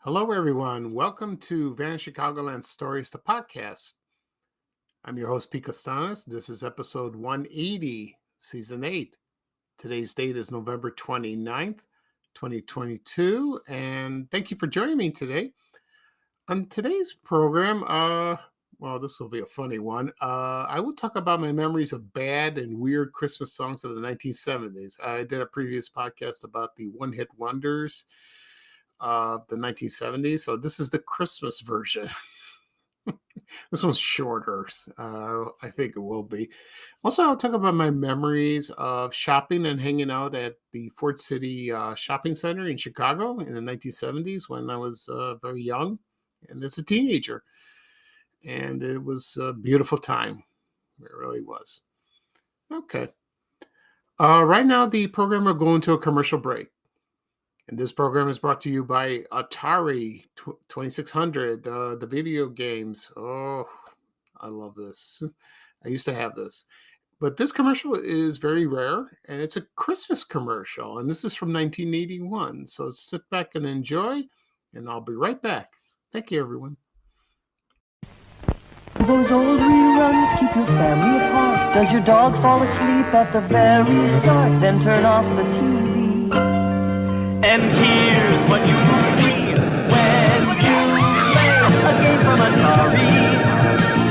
Hello, everyone. Welcome to Van Chicagoland Stories, the podcast. I'm your host, Pete Costanis. This is episode 180, season 8. Today's date is November 29th, 2022. And thank you for joining me today. On today's program, this will be a funny one. I will talk about my memories of bad and weird Christmas songs of the 1970s. I did a previous podcast about the one-hit wonders of the 1970s. So this is the Christmas version. This one's shorter. I think it will be. Also, I'll talk about my memories of shopping and hanging out at the Ford City Shopping Center in Chicago in the 1970s when I was very young and as a teenager. And it was a beautiful time. It really was. Okay. Right now, the program will go into a commercial break. And this program is brought to you by Atari 2600, the video games. Oh, I love this. I used to have this. But this commercial is very rare, and it's a Christmas commercial. And this is from 1981. So sit back and enjoy, and I'll be right back. Thank you, everyone. Those old reruns keep your family apart. Does your dog fall asleep at the very start? Then turn off the TV. And here's what you will see when you play a game from Atari.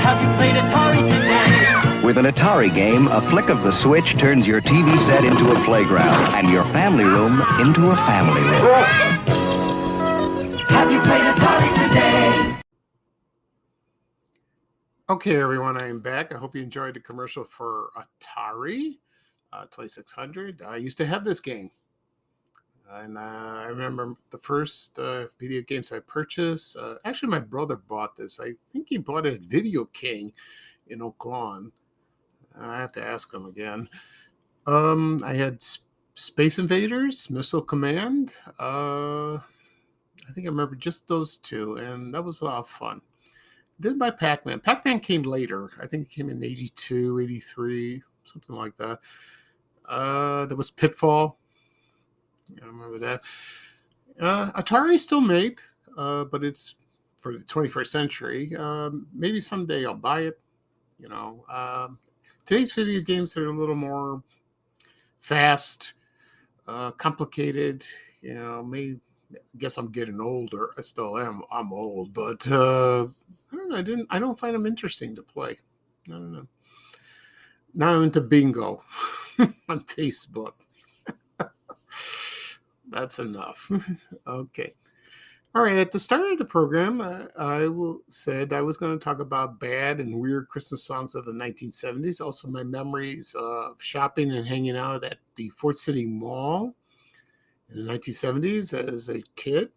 Have you played Atari today? With an Atari game, a flick of the switch turns your TV set into a playground and your family room into a family room. Have you played Atari today? Okay, everyone, I am back. I hope you enjoyed the commercial for Atari 2600. I used to have this game. And I remember the first video games I purchased. Actually, my brother bought this. I think he bought it at Video King in Oak Lawn. I have to ask him again. I had Space Invaders, Missile Command. I think I remember just those two, and that was a lot of fun. Did buy Pac-Man. Pac-Man came later. I think it came in 82, 83, something like that. There was Pitfall. I remember that. Atari is still made, but it's for the 21st century. Maybe someday I'll buy it. Today's video games are a little more fast, complicated. I guess I'm getting older. I still am. I'm old, but I don't know. I don't find them interesting to play. I don't know. Now I'm into bingo on Facebook. That's enough. Okay. All right. At the start of the program, I said I was going to talk about bad and weird Christmas songs of the 1970s. Also, my memories of shopping and hanging out at the Fort City Mall in the 1970s as a kid.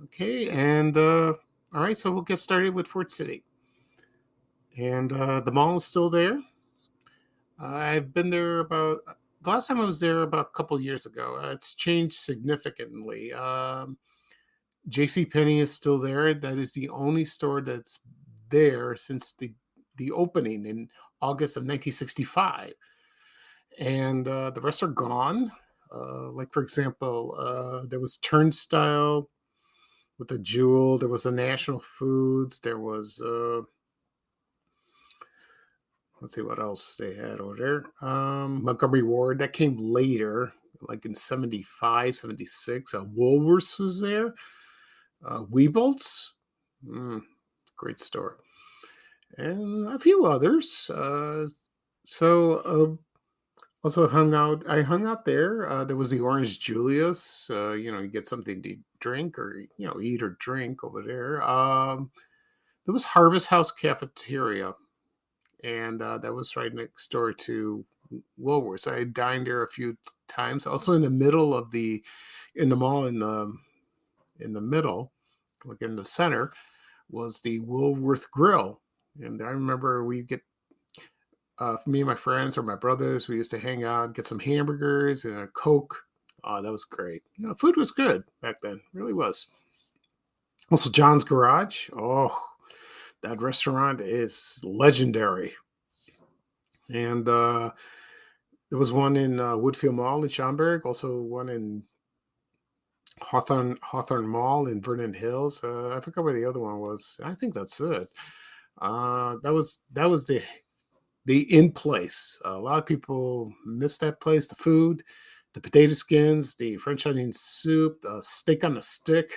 Okay. And all right. So we'll get started with Fort City. And the mall is still there. I've been there the last time I was there about a couple years ago. It's changed significantly. JCPenney is still there. That is the only store that's there since the opening in August of 1965. And the rest are gone. Like, for example, there was Turnstile with the Jewel. There was a National Foods. There was... let's see what else they had over there. Montgomery Ward, that came later, like in 75, 76. Woolworths was there. Weebles, great store. And a few others. Also I hung out there. There was the Orange Julius. You get something to drink or, eat or drink over there. There was Harvest House Cafeteria. And that was right next door to Woolworths. I dined there a few times. Also in the middle of in the mall, in the middle, like in the center, was the Woolworth Grill. And I remember me and my friends or my brothers, we used to hang out, get some hamburgers and a Coke. Oh, that was great. Food was good back then. It really was. Also, John's Garage. Oh, that restaurant is legendary. And there was one in Woodfield Mall in Schaumburg, also one in Hawthorne Mall in Vernon Hills. I forgot where the other one was. I think that's it. That was the in place. A lot of people miss that place. The food, the potato skins, the French onion soup, the steak on a stick.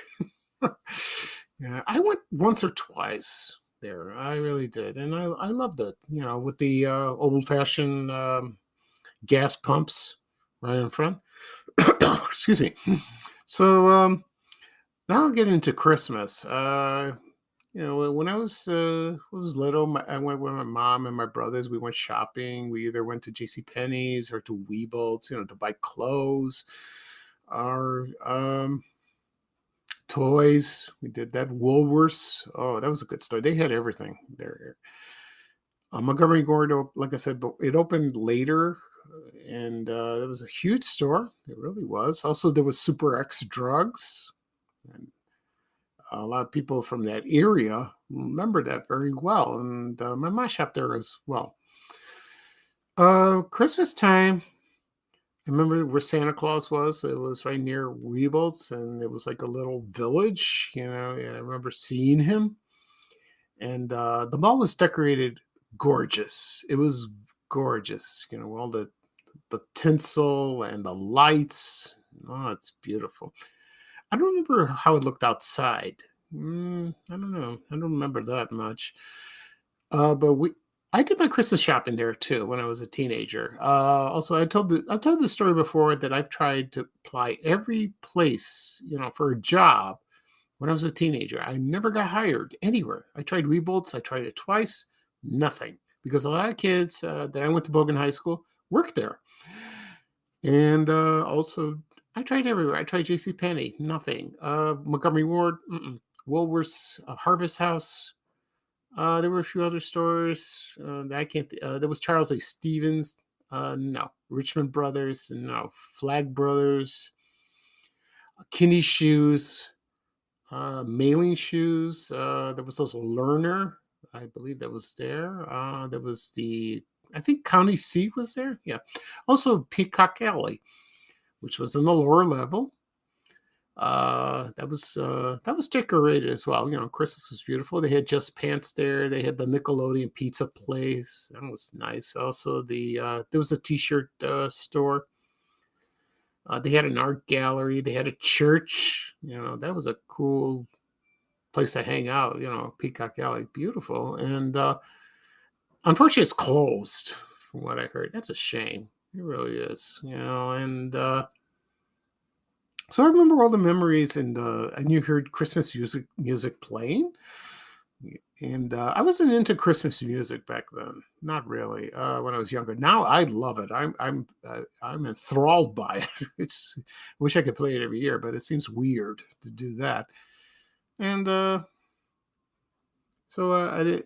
Yeah, I went once or twice there. I really did, and I loved it. With the old fashioned gas pumps right in front. Excuse me. So now I'll get into Christmas. When I was little, I went with my mom and my brothers. We went shopping. We either went to J.C. Penney's or to Weebles, to buy clothes or toys. We did that. Woolworths. Oh, that was a good store. They had everything there. Montgomery Ward, like I said, but it opened later, and it was a huge store. It really was. Also, there was Super X Drugs, and a lot of people from that area remember that very well. And my mom shopped there as well. Christmas time, I remember where Santa Claus was. It was right near Weebles, and it was like a little village. And I remember seeing him. And the mall was decorated gorgeous. It was gorgeous. All the tinsel and the lights. Oh, it's beautiful. I don't remember how it looked outside. I don't know. I don't remember that much. But I did my Christmas shopping there too when I was a teenager. Also, I told the story before that I've tried to apply every place, for a job when I was a teenager. I never got hired anywhere. I tried Weebolts. I tried it twice. Nothing. Because a lot of kids that I went to Bogan High School worked there. And also, I tried everywhere. I tried J.C. Penney. Nothing. Montgomery Ward. Woolworths. Harvest House. There were a few other stores that I can't. There was Charles A. Stevens. No. Richmond Brothers. No. Flag Brothers. Kinney Shoes. Mailing Shoes. There was also Lerner. I believe that was there. There was I think County Seat was there. Yeah. Also Peacock Alley, which was on the lower level. That was decorated as well. Christmas was beautiful. They had Just Pants there. They had the Nickelodeon pizza place. That was nice. Also, there was a T-shirt store. They had an art gallery. They had a church. That was a cool place to hang out. Peacock Alley, beautiful. And unfortunately, it's closed. From what I heard, that's a shame. It really is. And. So I remember all the memories, and you heard Christmas music playing, and I wasn't into Christmas music back then, not really. When I was younger, now I love it. I'm enthralled by it. I wish I could play it every year, but it seems weird to do that. And so I did.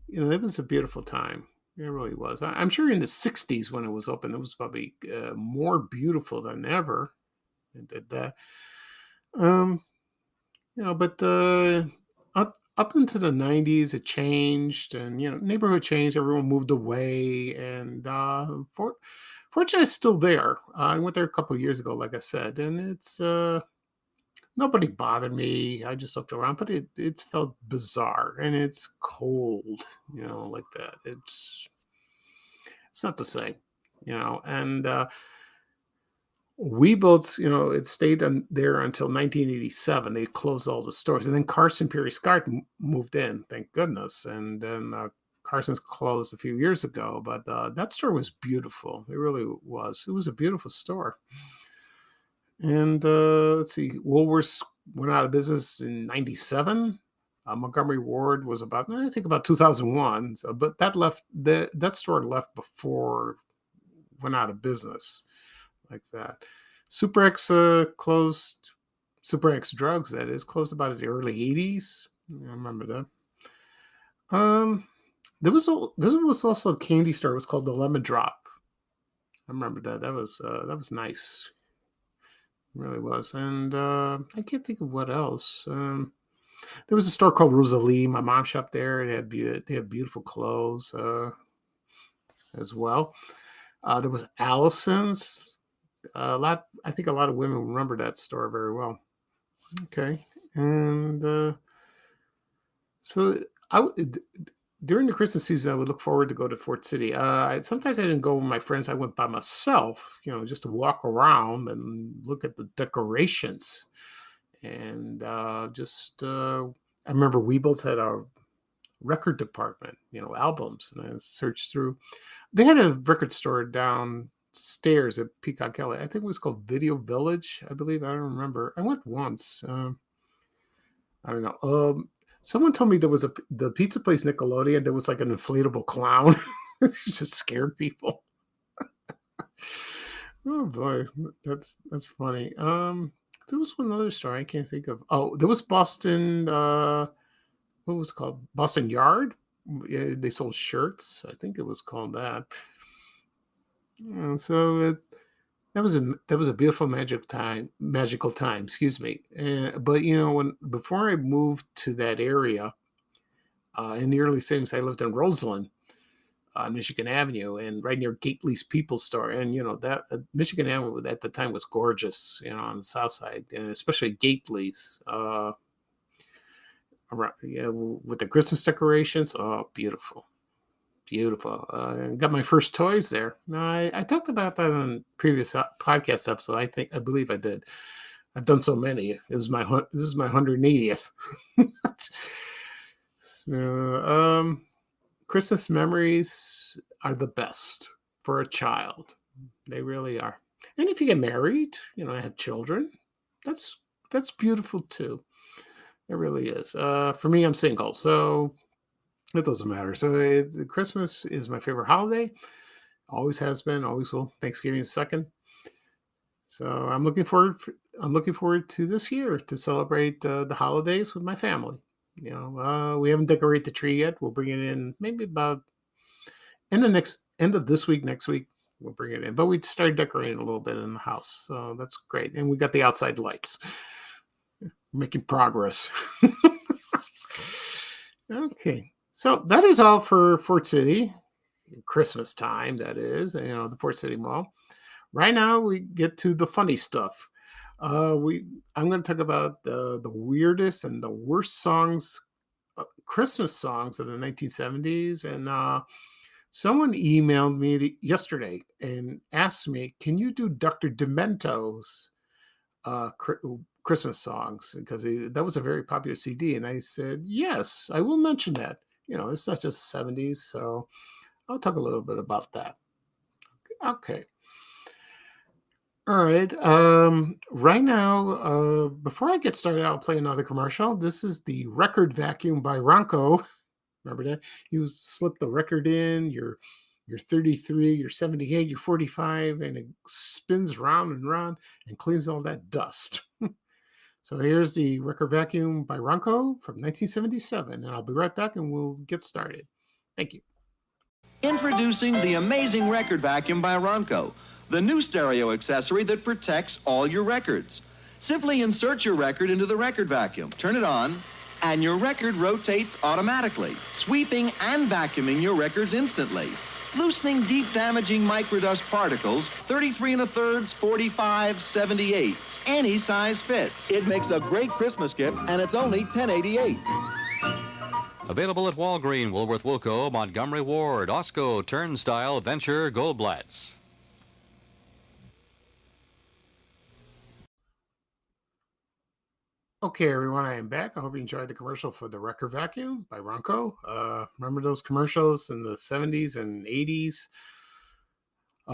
It was a beautiful time. It really was. I'm sure in the '60s when it was open, it was probably more beautiful than ever. And did that. But up into the '90s, it changed, and neighborhood changed. Everyone moved away, and fortunately, it's still there. I went there a couple of years ago, like I said, and it's nobody bothered me. I just looked around, but it felt bizarre, and it's cold, like that. It's not the same, and. Weebles, it stayed there until 1987. They closed all the stores. And then Carson Perry Scott moved in, thank goodness. And then Carson's closed a few years ago. But that store was beautiful. It really was. It was a beautiful store. And let's see, Woolworths went out of business in 97. Montgomery Ward was about 2001. So, but that store left before went out of business. Like that. Super X closed. Super X Drugs, that is, closed about in the early '80s. I remember that. There was also a candy store. It was called the Lemon Drop. I remember that. That was nice. It really was. And I can't think of what else. There was a store called Rosalie. My mom shopped there. They had beautiful clothes as well. There was Allison's. I think a lot of women remember that store very well. Okay, and so I would during the Christmas season, I would look forward to go to Fort City. Sometimes I didn't go with my friends. I went by myself, just to walk around and look at the decorations. And I remember Weebles had a record department, albums, and I searched through. They had a record store downstairs at Peacock Alley. I think it was called Video Village, I believe. I don't remember. I went once. I don't know. Someone told me there was the pizza place Nickelodeon. There was like an inflatable clown. It just scared people. Oh boy, that's funny. There was one other store I can't think of. Oh, there was Boston. What was it called? Boston Yard. Yeah, they sold shirts. I think it was called that. So that was a beautiful magical time. Excuse me. But before I moved to that area in the early '70s, I lived in Roseland on Michigan Avenue, and right near Gately's People Store. And that Michigan Avenue at the time was gorgeous. On the south side, and especially Gately's. With the Christmas decorations. Oh, beautiful. Beautiful. Got my first toys there. I talked about that on previous podcast episode. I believe I did. I've done so many. This is my 180th. So, Christmas memories are the best for a child. They really are. And if you get married, have children, that's beautiful too. It really is. For me, I'm single, so it doesn't matter. So Christmas is my favorite holiday. Always has been. Always will. Thanksgiving is second. So I'm looking forward to this year to celebrate the holidays with my family. We haven't decorated the tree yet. We'll bring it in maybe about end of this week. Next week we'll bring it in. But we started decorating a little bit in the house, so that's great. And we got the outside lights. Making progress. Okay. So that is all for Fort City, Christmas time, that is, the Fort City Mall. Right now, we get to the funny stuff. I'm going to talk about the weirdest and the worst songs, Christmas songs of the 1970s. And someone emailed me yesterday and asked me, can you do Dr. Demento's Christmas songs? Because that was a very popular CD. And I said, yes, I will mention that. It's not just 70s, so I'll talk a little bit about that. Okay. All right. Right now, before I get started, I'll play another commercial. This is the record vacuum by Ronco. Remember that? You slip the record in, you're 33, you're 78, you're 45, and it spins round and round and cleans all that dust. So here's the record vacuum by Ronco from 1977, and I'll be right back and we'll get started. Thank you. Introducing the amazing record vacuum by Ronco, the new stereo accessory that protects all your records. Simply insert your record into the record vacuum, turn it on, and your record rotates automatically, sweeping and vacuuming your records instantly. Loosening deep damaging microdust particles, 33 1/3, 45, 78s. Any size fits. It makes a great Christmas gift, and it's only $10.88. Available at Walgreen, Woolworth Wilco, Montgomery Ward, Osco, Turnstile, Venture, Goldblatt's. Okay, everyone, I am back. I hope you enjoyed the commercial for the record vacuum by Ronco. Remember those commercials in the 70s and 80s?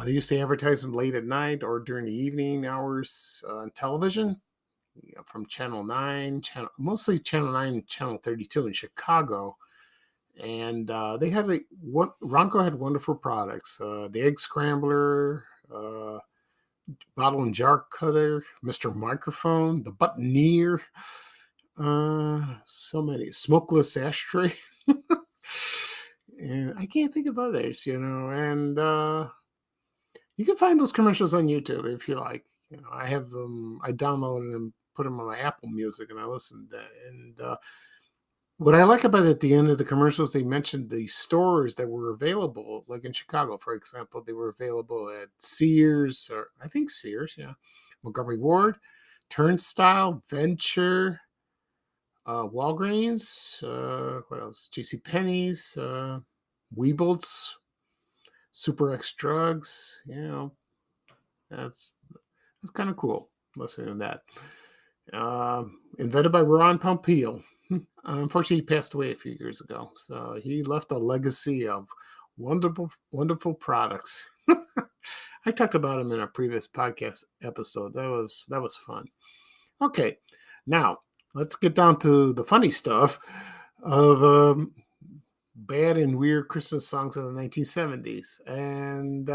They used to advertise them late at night or during the evening hours on television, from Channel 9, mostly Channel 9 and Channel 32 in Chicago. And they had Ronco had wonderful products. The egg scrambler, bottle and jar cutter, Mr. Microphone, the buttoneer, so many, smokeless ashtray. And I can't think of others, and you can find those commercials on YouTube if you like. I have them, I downloaded them, put them on my Apple Music, and I listened to that. And What I like about it, at the end of the commercials, they mentioned the stores that were available, like in Chicago, for example, they were available at Sears, or I think Sears, yeah, Montgomery Ward, Turnstile, Venture, Walgreens, what else? J.C. Penney's, Weebles, Super X Drugs. That's that's kind of cool. Listening to that. Invented by Ron Pompeo. Unfortunately, he passed away a few years ago. So he left a legacy of wonderful, wonderful products. I talked about him in a previous podcast episode. That was fun. Okay, now let's get down to the funny stuff of bad and weird Christmas songs of the 1970s. And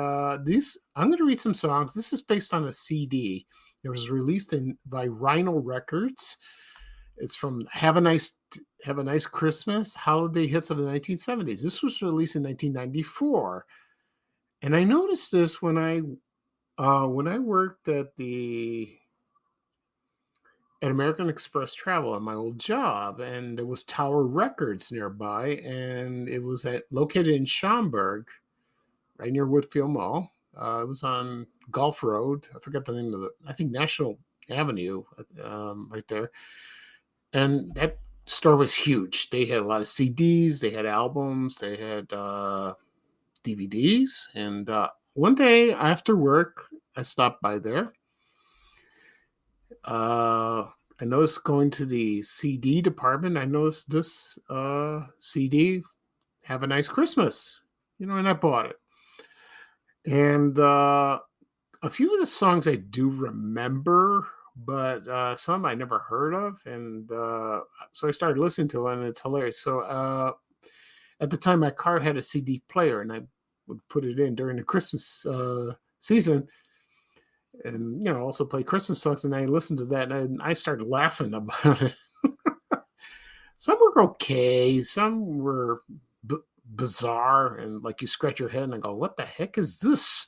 these, I'm going to read some songs. This is based on a CD that was released by Rhino Records. It's from Have a Nice Christmas, Holiday Hits of the 1970s. This was released in 1994. And I noticed this when I worked at American Express Travel at my old job, and there was Tower Records nearby, and it was located in Schaumburg, right near Woodfield Mall. It was on Gulf Road. I forgot the name of I think National Avenue, right there. And that store was huge. They had a lot of CDs, they had albums, they had DVDs. And one day after work, I stopped by there. I noticed going to the CD department, I noticed this CD, Have a Nice Christmas, and I bought it. And a few of the songs I do remember, but some I never heard of. And so I started listening to it, and it's hilarious. So at the time, my car had a CD player, and I would put it in during the Christmas season. And, also play Christmas songs. And I listened to that, and I started laughing about it. Some were okay. Some were bizarre. And like you scratch your head and go, what the heck is this?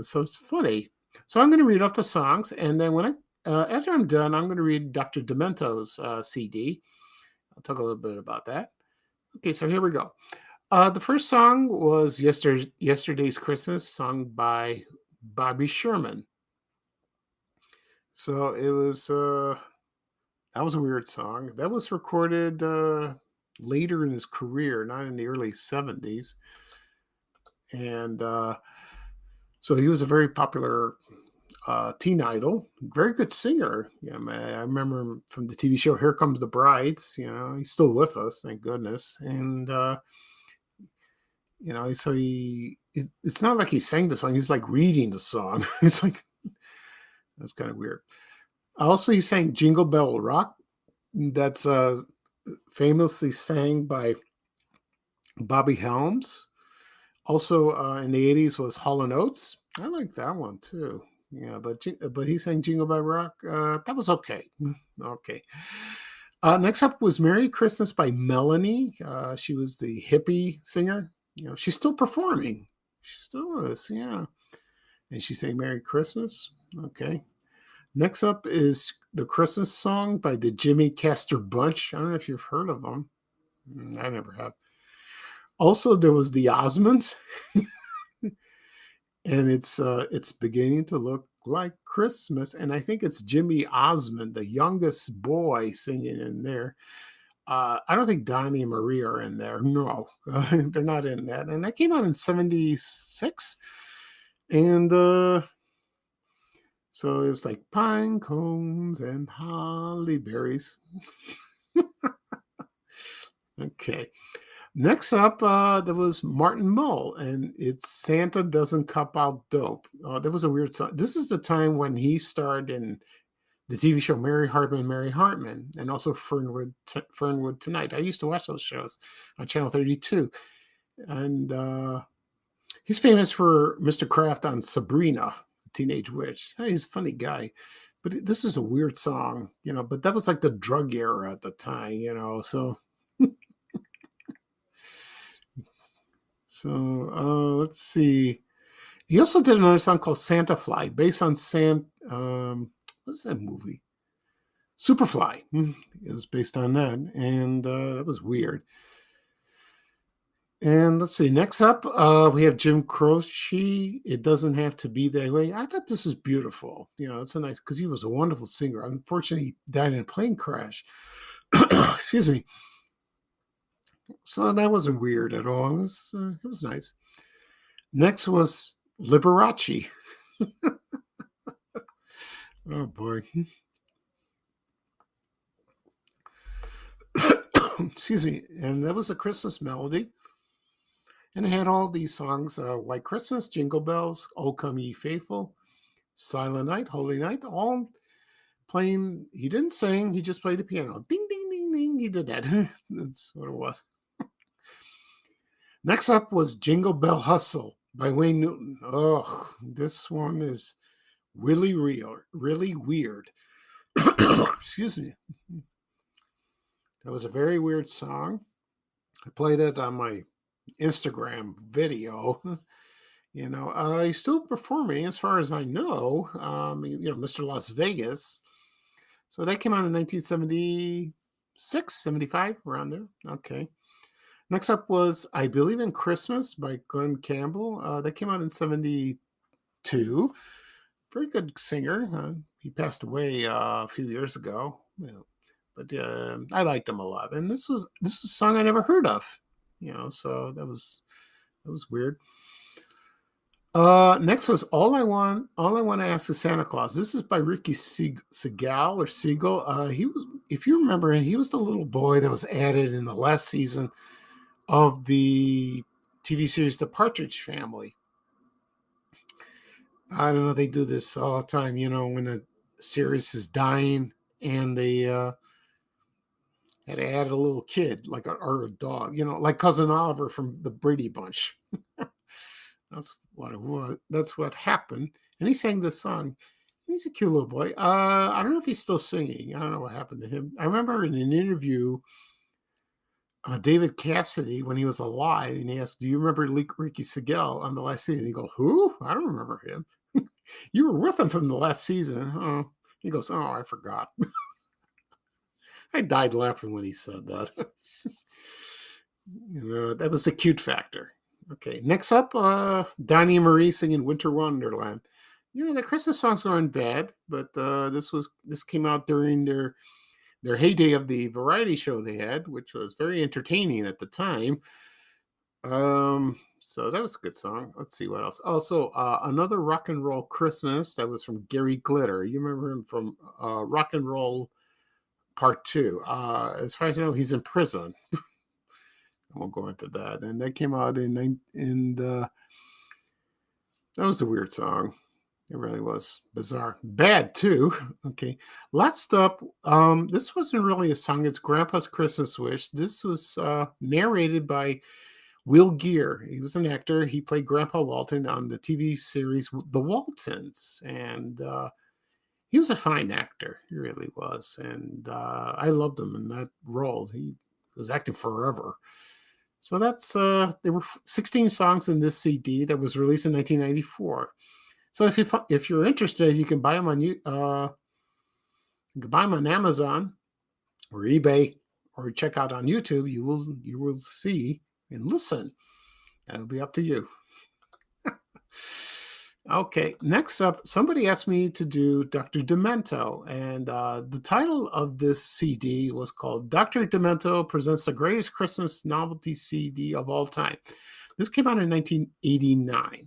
So it's funny. So I'm going to read off the songs. And then when after I'm done, I'm going to read Dr. Demento's CD. I'll talk a little bit about that. Okay, so here we go. The first song was Yesterday's Christmas, sung by Bobby Sherman. So it was that was a weird song. That was recorded later in his career, not in the early 70s. And so he was a very popular teen idol, very good singer. I remember him from the TV show Here Comes the Brides. He's still with us, thank goodness. And so it's not like he sang the song, he's like reading the song. It's like, that's kind of weird. Also, he sang Jingle Bell Rock. That's famously sang by Bobby Helms. Also in the 80s was Hall & Oates. I like that one too. Yeah, but he sang Jingle Bell Rock. That was okay. Okay. Next up was Merry Christmas by Melanie. She was the hippie singer. She's still performing. She still is, yeah. And she sang Merry Christmas. Okay. Next up is the Christmas song by the Jimmy Castor Bunch. I don't know if you've heard of them. I never have. Also, there was the Osmonds. And it's beginning to look like Christmas. And I think it's Jimmy Osmond, the youngest boy, singing in there. I don't think Donnie and Marie are in there. No, they're not in that. And that came out in 76. And so it was like pine cones and holly berries. Okay. Next up, there was Martin Mull, and it's Santa Doesn't Cup Out Dope. That was a weird song. This is the time when he starred in the TV show Mary Hartman, and also Fernwood Tonight. I used to watch those shows on Channel 32. And he's famous for Mr. Kraft on Sabrina, Teenage Witch. He's a funny guy. But this is a weird song, but that was like the drug era at the time, so... So let's see. He also did another song called Santa Fly, based on what's that movie? Superfly is based on that, and that was weird. And let's see, next up, we have Jim Croce. It doesn't have to be that way. I thought this was beautiful. It's a nice, because he was a wonderful singer. Unfortunately, he died in a plane crash. Excuse me. So that wasn't weird at all. It was nice. Next was Liberace. Oh boy. Excuse me. And that was a Christmas melody. And it had all these songs, White Christmas, Jingle Bells, O Come Ye Faithful, Silent Night, Holy Night, all playing. He didn't sing, he just played the piano. Ding, ding, ding, ding. He did that. That's what it was. Next up was Jingle Bell Hustle by Wayne Newton. Oh, this one is really real, really weird. Excuse me. That was a very weird song. I played it on my Instagram video. He's still performing as far as I know. Mr. Las Vegas. So that came out in 1976, 75, around there. Okay. Next up was I Believe in Christmas by Glenn Campbell. That came out in 72. Very good singer. He passed away a few years ago. But I liked him a lot. And this is a song I never heard of. So that was weird. Next was All I Want to Ask is Santa Claus. This is by Ricky Segal or Siegel. He was, if you remember, he was the little boy that was added in the last season of the TV series The Partridge Family. I don't know, they do this all the time, when a series is dying and they had to add a little kid, or a dog, like Cousin Oliver from the Brady Bunch. That's what it was. That's what happened. And he sang this song. He's a cute little boy. I don't know if he's still singing. I don't know what happened to him. I remember in an interview, David Cassidy, when he was alive, and he asked, "Do you remember Ricky Segal on the last season?" He goes, "Who? I don't remember him." "You were with him from the last season." Oh, he goes, "Oh, I forgot." I died laughing when he said that. That was the cute factor. Okay, next up, Donnie and Marie singing Winter Wonderland. The Christmas songs aren't bad, but this came out during their heyday of the variety show they had, which was very entertaining at the time. So that was a good song. Let's see what else. Also, another Rock and Roll Christmas, that was from Gary Glitter. You remember him from Rock and Roll Part 2. As far as I know, he's in prison. I won't go into that. And that came out that was a weird song. It really was bizarre. Bad, too. Okay. Last up, this wasn't really a song. It's Grandpa's Christmas Wish. This was narrated by Will Geer. He was an actor. He played Grandpa Walton on the TV series The Waltons. And he was a fine actor. He really was. And I loved him in that role. He was acting forever. So that's, there were 16 songs in this CD that was released in 1994. So if you're interested, you can buy them on Amazon or eBay, or check out on YouTube. You will see and listen. That'll be up to you. Okay, next up, somebody asked me to do Dr. Demento, and the title of this CD was called Dr. Demento Presents the Greatest Christmas Novelty CD of All Time. This came out in 1989.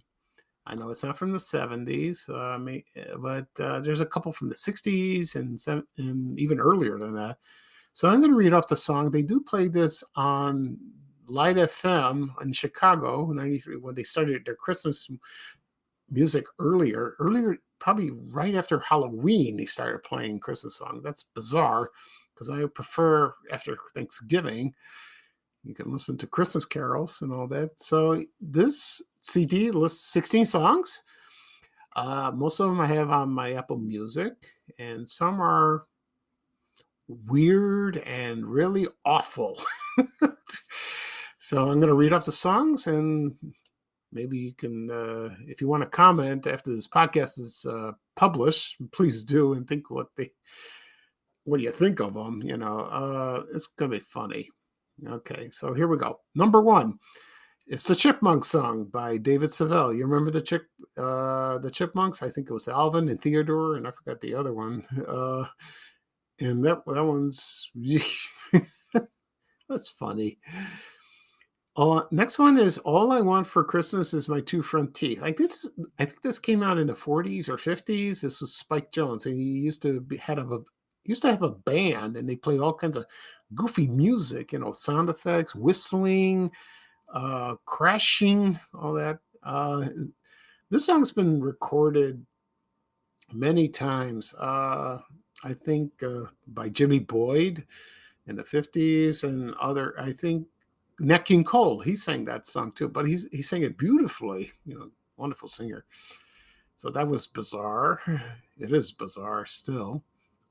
I know it's not from the 70s, but there's a couple from the 60s and even earlier than that. So I'm going to read off the song. They do play this on Light FM in Chicago, 93, when they started their Christmas music earlier, probably right after Halloween, they started playing Christmas songs. That's bizarre, because I prefer after Thanksgiving. You can listen to Christmas carols and all that. So this CD lists 16 songs. Most of them I have on my Apple Music, and some are weird and really awful. So I'm going to read off the songs, and maybe you can, if you want to comment after this podcast is published, please do, and think what what do you think of them? It's going to be funny. Okay, so here we go. Number 1. It's the Chipmunk song by David Seville. You remember the Chipmunks? I think it was Alvin and Theodore, and I forgot the other one. And that one's that's funny. Next one is All I Want for Christmas Is My Two Front Teeth. I think this came out in the 40s or 50s. This was Spike Jones, and he used to have a band, and they played all kinds of goofy music, sound effects, whistling, crashing, all that. This song's been recorded many times. I think by Jimmy Boyd in the 50s and I think Nat King Cole, he sang that song too, but he sang it beautifully, wonderful singer. So that was bizarre. It is bizarre still.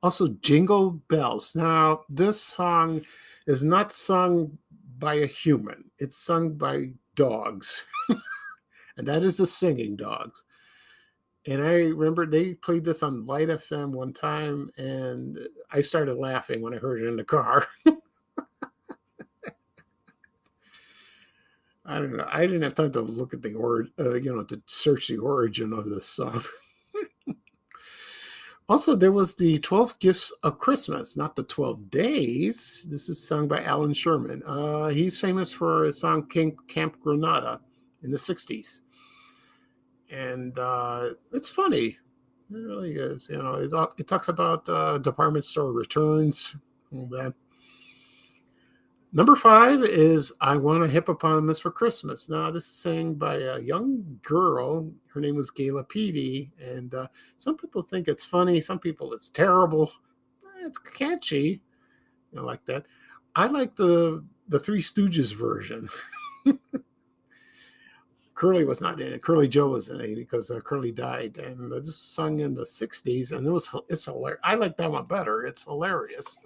Also, Jingle Bells. Now, this song is not sung by a human. It's sung by dogs. And that is the singing dogs. And I remember they played this on Light FM one time, and I started laughing when I heard it in the car. I don't know. I didn't have time to look at to search the origin of this song. Also, there was the 12 Gifts of Christmas, not the 12 Days. This is sung by Alan Sherman. He's famous for his song Camp Granada in the 60s. And it's funny. It really is. It talks about department store returns, all that. Number 5 is I Want a Hippopotamus for Christmas. Now, this is sang by a young girl. Her name was Gayla Peavy. And some people think it's funny. Some people it's terrible. It's catchy. Like that. I like the Three Stooges version. Curly was not in it. Curly Joe was in it because Curly died. And this was sung in the 60s. And it's hilarious. I like that one better. It's hilarious.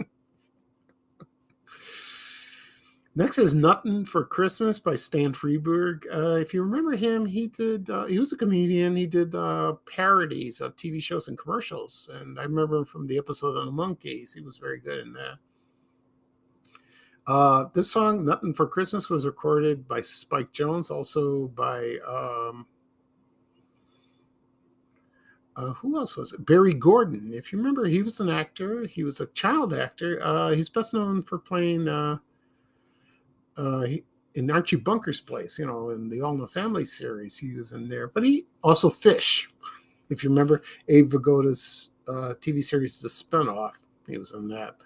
Next is Nuttin' for Christmas by Stan Freberg. If you remember him, he was a comedian. He did parodies of TV shows and commercials. And I remember him from the episode on the Monkees. He was very good in that. This song, Nuttin' for Christmas, was recorded by Spike Jones, also by, who else was it? Barry Gordon. If you remember, he was an actor. He was a child actor. He's best known for playing... in Archie Bunker's place, in the All in the Family series, he was in there. But he also Fish, if you remember Abe Vigoda's TV series, The Spinoff, he was in that.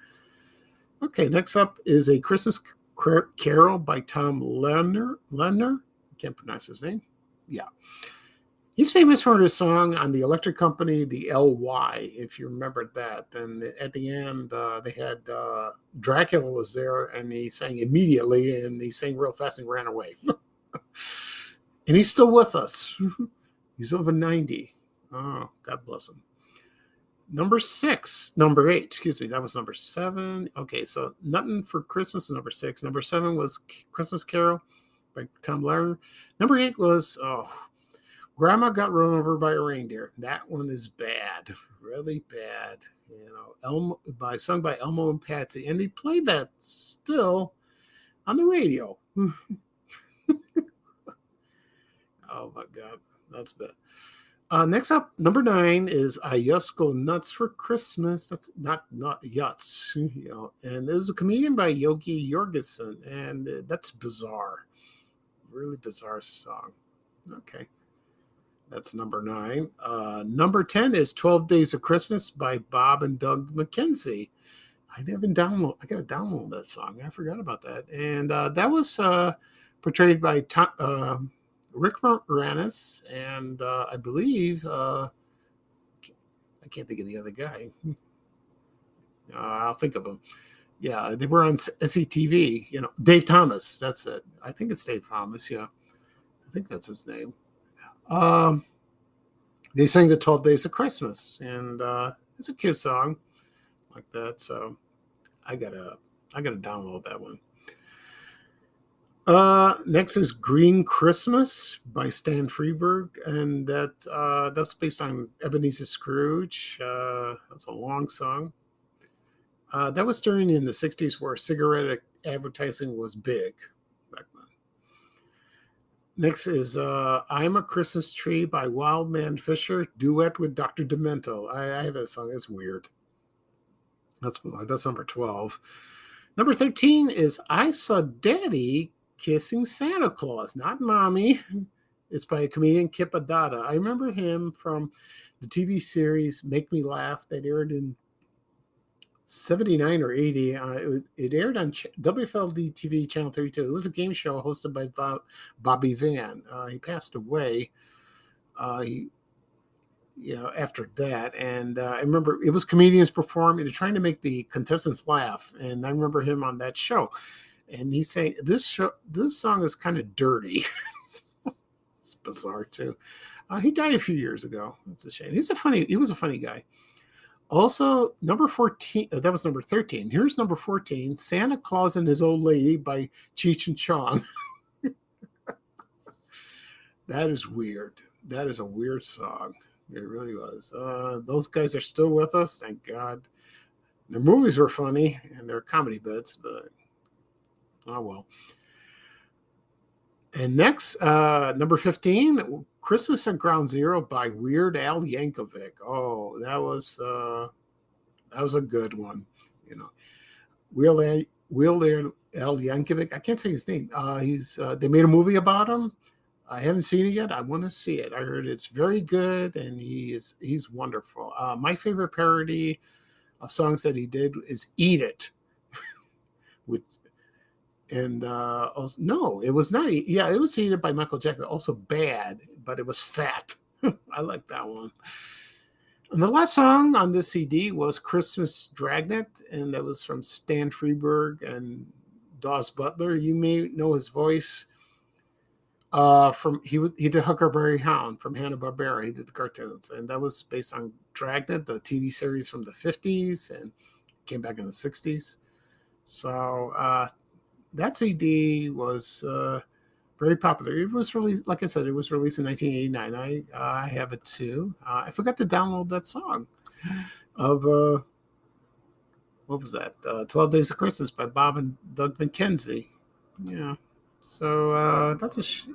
Okay, next up is A Christmas Carol by Tom Lerner. I can't pronounce his name. Yeah. He's famous for his song on the Electric Company, the LY, if you remember that. And at the end, they had Dracula was there, and he sang immediately, and he sang real fast and ran away. And he's still with us. He's over 90. Oh, God bless him. Number 8, excuse me, that was number 7. Okay, so Nuttin' for Christmas is number 6. Number 7 was Christmas Carol by Tom Lerner. Number 8 was, Grandma Got Run Over by a Reindeer. That one is bad, really bad. Sung by Elmo and Patsy, and they played that still on the radio. Oh my God, that's bad. Next up, number 9 is I Just Go Nuts for Christmas. That's not Yuts, And there's a comedian by Yogi Jorgensen, and that's bizarre, really bizarre song. Okay. That's number 9. Number 10 is 12 Days of Christmas by Bob and Doug McKenzie. I got to download that song. I forgot about that. And that was portrayed by Rick Moranis, and I believe, I can't think of the other guy. I'll think of him. Yeah, they were on SCTV, Dave Thomas. That's it. I think it's Dave Thomas. Yeah. I think that's his name. They sang the 12 Days of Christmas, and it's a cute song like that. So I gotta download that one. Next is Green Christmas by Stan Freberg, and that's based on Ebenezer Scrooge. That's a long song. That was during in the 60s where cigarette advertising was big back then. Next is I'm a Christmas Tree by Wildman Fisher, duet with Dr. Demento. I have that song. It's weird. That's number 12. Number 13 is I Saw Daddy Kissing Santa Claus, not Mommy. It's by comedian Kip Adada. I remember him from the TV series Make Me Laugh that aired in 79 or 80. It aired on WFLD TV Channel 32. It was a game show hosted by Bobby Van. He passed away after that. And I remember it was comedians performing, trying to make the contestants laugh. And I remember him on that show. And he's saying, this song is kind of dirty. It's bizarre, too. He died a few years ago. It's a shame. He was a funny guy. Also, number 14, that was number 13. Here's number 14, Santa Claus and His Old Lady by Cheech and Chong. That is weird. That is a weird song. It really was. Those guys are still with us, thank God. Their movies were funny, and they're comedy bits, but oh well. And next, number 15, Christmas at Ground Zero by Weird Al Yankovic. Oh, that was a good one. Weird Al Yankovic. I can't say his name. They made a movie about him. I haven't seen it yet. I want to see it. I heard it's very good, and he's wonderful. My favorite parody of songs that he did is "Eat It," also, no, it was not. Yeah, it was "Eat It" by Michael Jackson. Also bad, but it was fat. I like that one. And the last song on this CD was "Christmas Dragnet," and that was from Stan Freberg and Dawes Butler. You may know his voice. He did Huckleberry Hound from Hanna-Barbera. He did the cartoons, and that was based on Dragnet, the TV series from the 50s, and came back in the 60s. So that CD was very popular. It was released, like I said, it was released in 1989. I have it too. I forgot to download that song of what was that? 12 Days of Christmas by Bob and Doug McKenzie. Yeah. So that's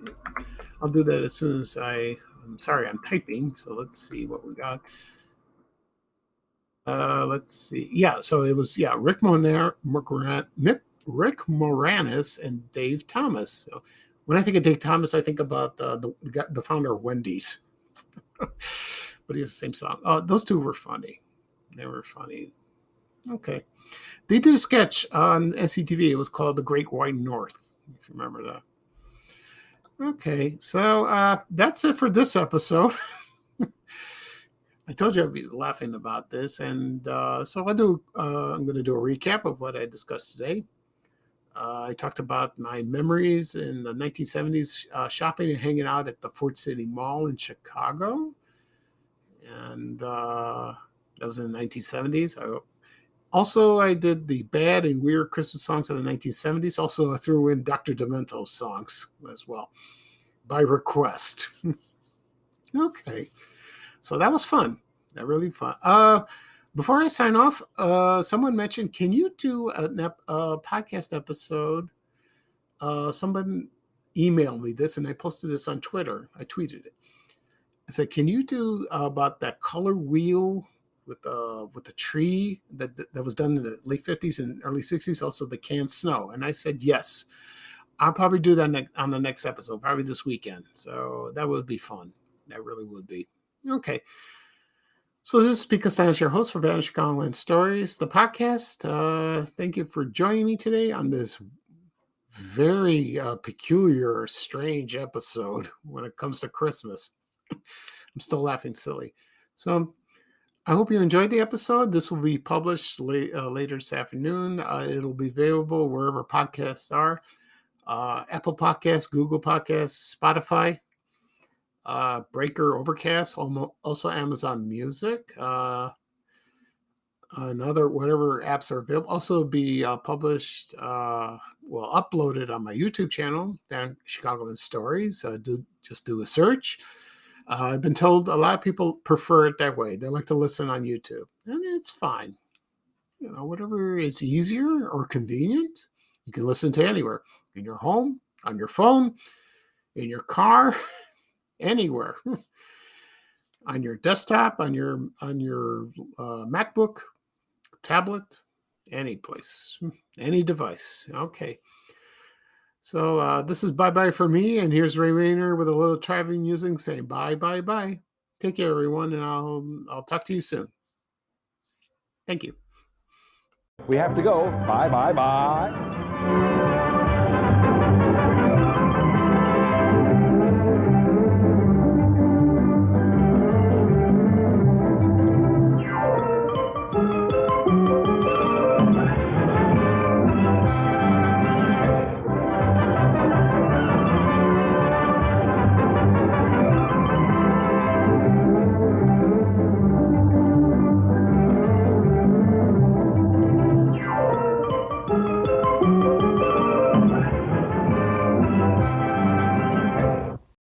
I'll do that as soon as I'm sorry, I'm typing. So let's see what we got. Let's see. Yeah, so it was Rick Moranis and Dave Thomas. So when I think of Dave Thomas, I think about the founder of Wendy's. But he has the same song. Those two were funny. They were funny. Okay. They did a sketch on SCTV. It was called The Great White North, if you remember that. Okay, so that's it for this episode. I told you I'd be laughing about this, and so I'm going to do a recap of what I discussed today. I talked about my memories in the 1970s, shopping and hanging out at the Ford City Mall in Chicago, and that was in the 1970s. I did the bad and weird Christmas songs of the 1970s. Also, I threw in Dr. Demento songs as well, by request. Okay. So that was fun. That really fun. Before I sign off, someone mentioned, can you do a podcast episode? Someone emailed me this, and I posted this on Twitter. I tweeted it. I said, can you do about that color wheel with the tree that was done in the late 50s and early 60s, also the canned snow? And I said, yes. I'll probably do that on the next episode, probably this weekend. So that would be fun. That really would be. Okay. So this is Pika Stein, your host for Vanishing Chicagoland Stories, the podcast. Thank you for joining me today on this very peculiar, strange episode when it comes to Christmas. I'm still laughing silly. So I hope you enjoyed the episode. This will be published later this afternoon. It'll be available wherever podcasts are. Apple Podcasts, Google Podcasts, Spotify, Breaker, Overcast, also Amazon Music, and other whatever apps are available. Also be published, uploaded on my YouTube channel, Chicagoland Stories. Just do a search. I've been told a lot of people prefer it that way. They like to listen on YouTube, and it's fine. whatever is easier or convenient. You can listen to anywhere, in your home, on your phone, in your car, anywhere, on your desktop, on your MacBook, tablet, any place, any device. Okay. So this is bye-bye for me, and here's Ray Rayner with a little traveling music saying bye, bye, bye. Take care, everyone, and I'll talk to you soon. Thank you. We have to go. Bye, bye, bye.